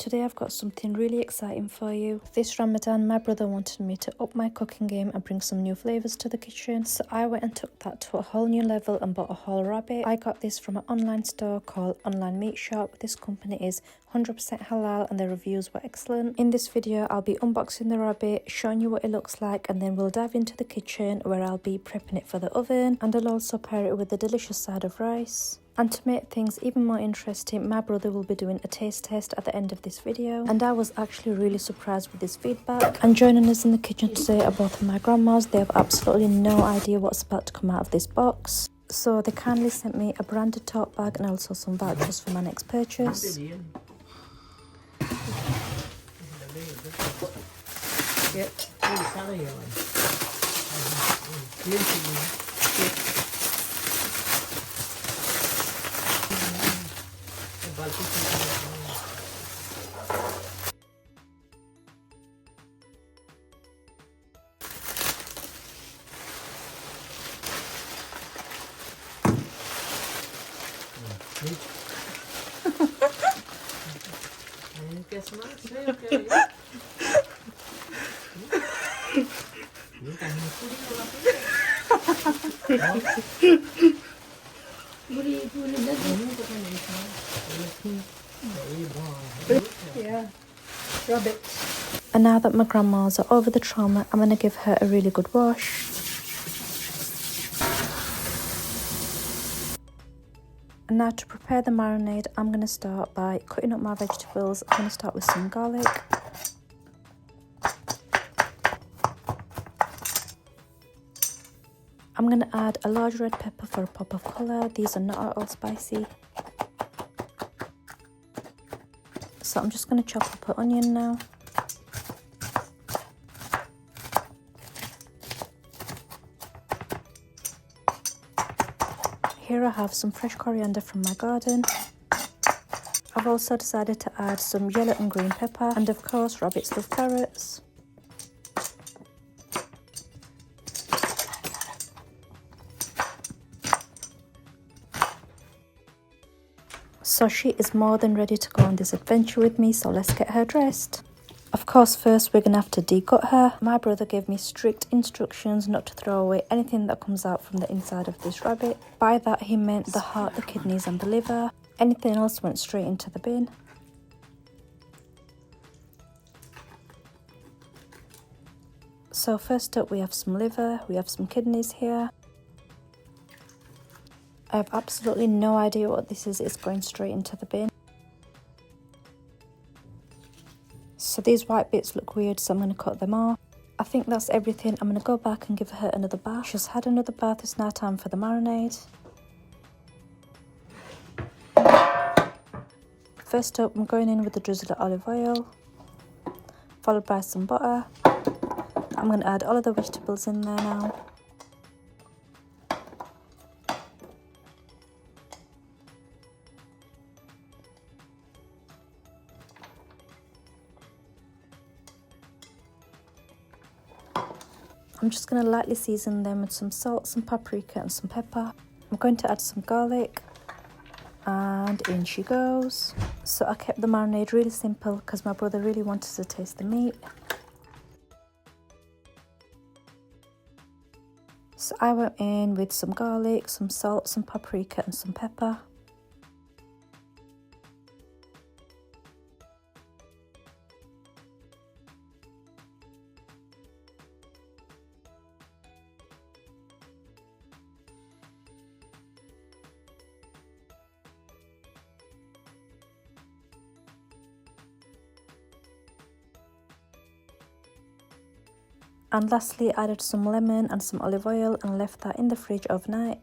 Today I've got something really exciting for you. This Ramadan, my brother wanted me to up my cooking game and bring some new flavours to the kitchen. So I went and took that to a whole new level and bought a whole rabbit. I got this from an online store called Online Meat Shop. This company is 100% halal and the reviews were excellent. In this video I'll be unboxing the rabbit, showing you what it looks like, and then we'll dive into the kitchen where I'll be prepping it for the oven, and I'll also pair it with a delicious side of rice. And to make things even more interesting, my brother will be doing a taste test at the end of this video, and I was actually really surprised with this feedback. And joining us in the kitchen today are both of my grandmas. They have absolutely no idea what's about to come out of this box, so they kindly sent me a branded tote bag and also some vouchers for my next purchase. Yeah, rabbit. And now that my grandmas are over the trauma, I'm going to give her a really good wash. And now to prepare the marinade, I'm going to start by cutting up my vegetables. I'm going to start with some garlic. I'm going to add a large red pepper for a pop of colour. These are not at all spicy. So I'm just going to chop up an onion now. Here I have some fresh coriander from my garden. I've also decided to add some yellow and green pepper, and of course rabbits love carrots. So she is more than ready to go on this adventure with me, so let's get her dressed. Of course, first we're going to have to degut her. My brother gave me strict instructions not to throw away anything that comes out from the inside of this rabbit. By that he meant the heart, the kidneys and the liver. Anything else went straight into the bin. So first up we have some liver, we have some kidneys here. I have absolutely no idea what this is, it's going straight into the bin. So these white bits look weird, so I'm going to cut them off. I think that's everything. I'm going to go back and give her another bath. She's had another bath, it's now time for the marinade. First up, I'm going in with a drizzle of olive oil, followed by some butter. I'm going to add all of the vegetables in there now. I'm just going to lightly season them with some salt, some paprika and some pepper. I'm going to add some garlic, and in she goes. So I kept the marinade really simple because my brother really wanted to taste the meat. So I went in with some garlic, some salt, some paprika and some pepper. And lastly, added some lemon and some olive oil and left that in the fridge overnight.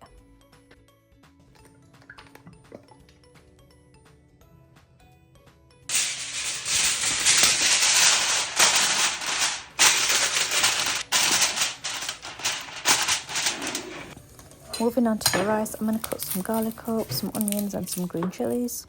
Moving on to the rice, I'm going to cut some garlic up, some onions and some green chilies.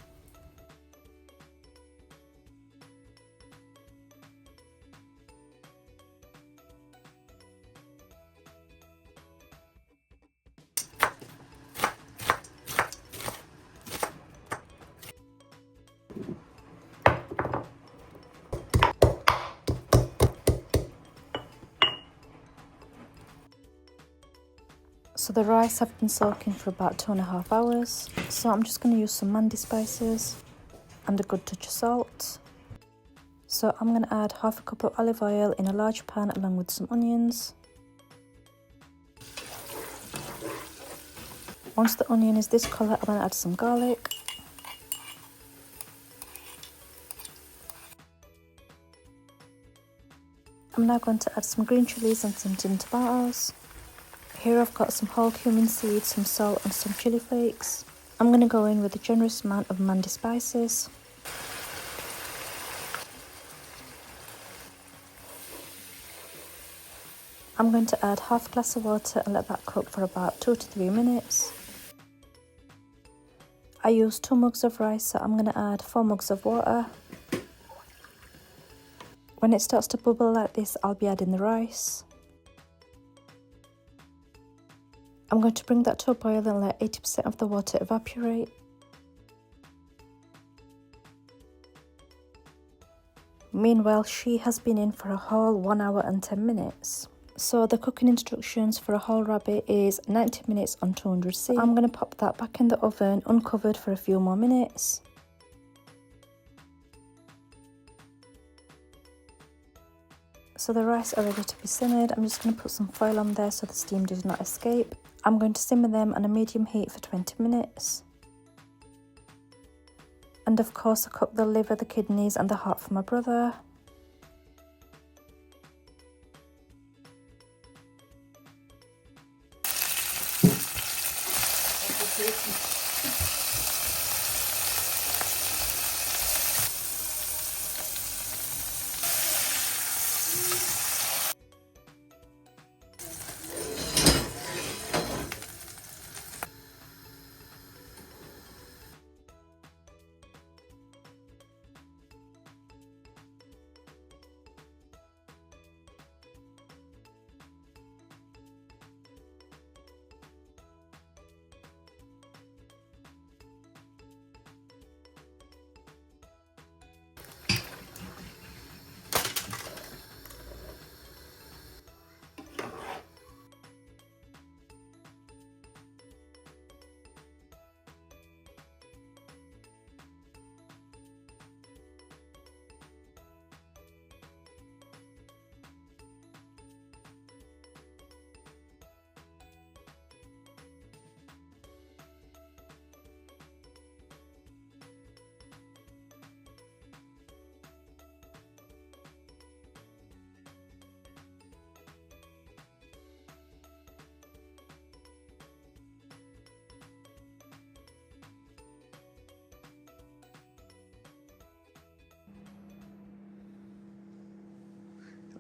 So the rice have been soaking for about 2.5 hours. So I'm just going to use some mandi spices and a good touch of salt. So I'm going to add half a cup of olive oil in a large pan along with some onions. Once the onion is this colour, I'm going to add some garlic. I'm now going to add some green chillies and some tinned tomatoes. Here I've got some whole cumin seeds, some salt and some chilli flakes. I'm going to go in with a generous amount of mandi spices. I'm going to add half a glass of water and let that cook for about 2 to 3 minutes. I used 2 mugs of rice, so I'm going to add 4 mugs of water. When it starts to bubble like this, I'll be adding the rice. I'm going to bring that to a boil and let 80% of the water evaporate. Meanwhile, she has been in for a whole 1 hour and 10 minutes. So the cooking instructions for a whole rabbit is 90 minutes on 200°C. I'm going to pop that back in the oven uncovered for a few more minutes. So the rice are ready to be simmered. I'm just going to put some foil on there so the steam does not escape. I'm going to simmer them on a medium heat for 20 minutes. And of course I cooked the liver, the kidneys and the heart for my brother.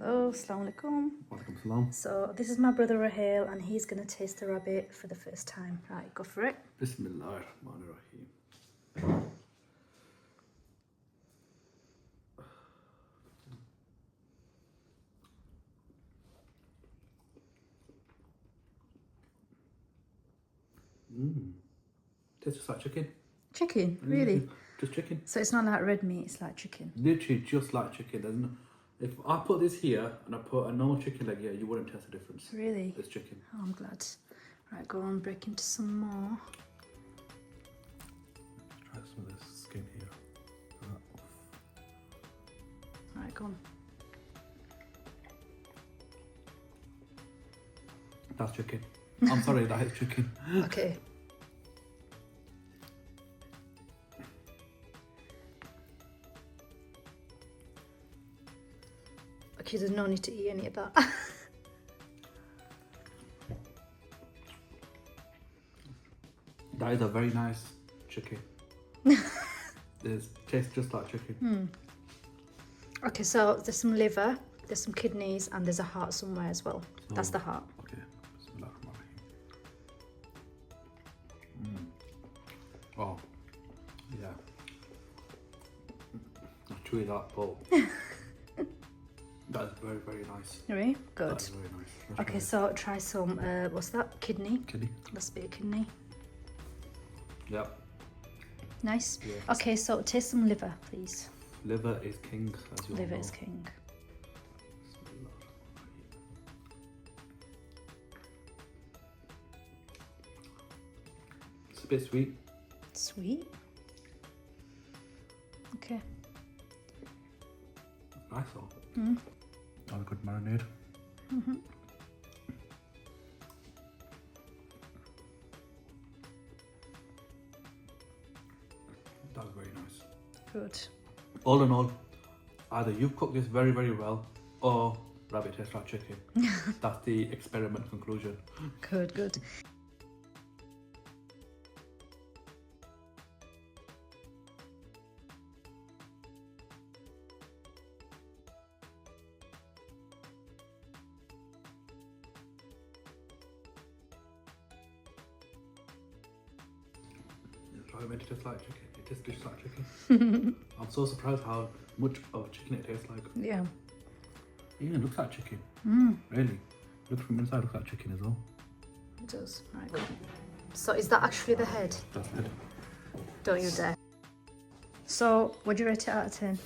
Hello, assalamu alaikum. Walaikum salam. So this is my brother Raheel and he's going to taste the rabbit for the first time. Right, go for it. Bismillah ar-Rahman ar-Rahim. Tastes just like chicken. Chicken, really? Just chicken. So it's not like red meat, it's like chicken. Literally just like chicken. There's no, if I put this here and I put a normal chicken leg here, you wouldn't taste the difference. Really? It's chicken. Oh, I'm glad. Right, go on, break into some more. Try some of this skin here. Right, go on. That's chicken. I'm sorry, that is chicken. Okay. Okay, there's no need to eat any of that. That is a very nice chicken. It tastes just like chicken. Okay, so there's some liver, there's some kidneys, and there's a heart somewhere as well. So, that's the heart. Okay. Bismillah ar-Rahman ar-Rahim. Oh, yeah. I'll chew that bowl. That is very, very nice. Really? Good. That is very nice. That's Okay, nice. so try some, what's that? Kidney? Kidney. That's a bit of kidney. Yep. Nice. Yeah. Okay, so taste some liver, please. Liver is king, as you all Liver know. is king. Bismillah ar-Rahman a bit sweet. Sweet. Okay. Nice though. Got a good marinade. That's very nice. Good. All in all, either you've cooked this very, very well, or rabbit tastes like chicken. That's the experiment conclusion. Good, good. It's right meant to taste like chicken. It tastes just like chicken. I'm so surprised how much of chicken it tastes like. Yeah. It even looks like chicken. Really. Looks from inside, looks like chicken as well. It does. Right, good. So is that actually the head? That's it. Don't you dare. So, would you rate it out of 10?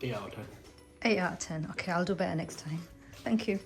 8 out of 10. 8 out of 10. Okay, I'll do better next time. Thank you.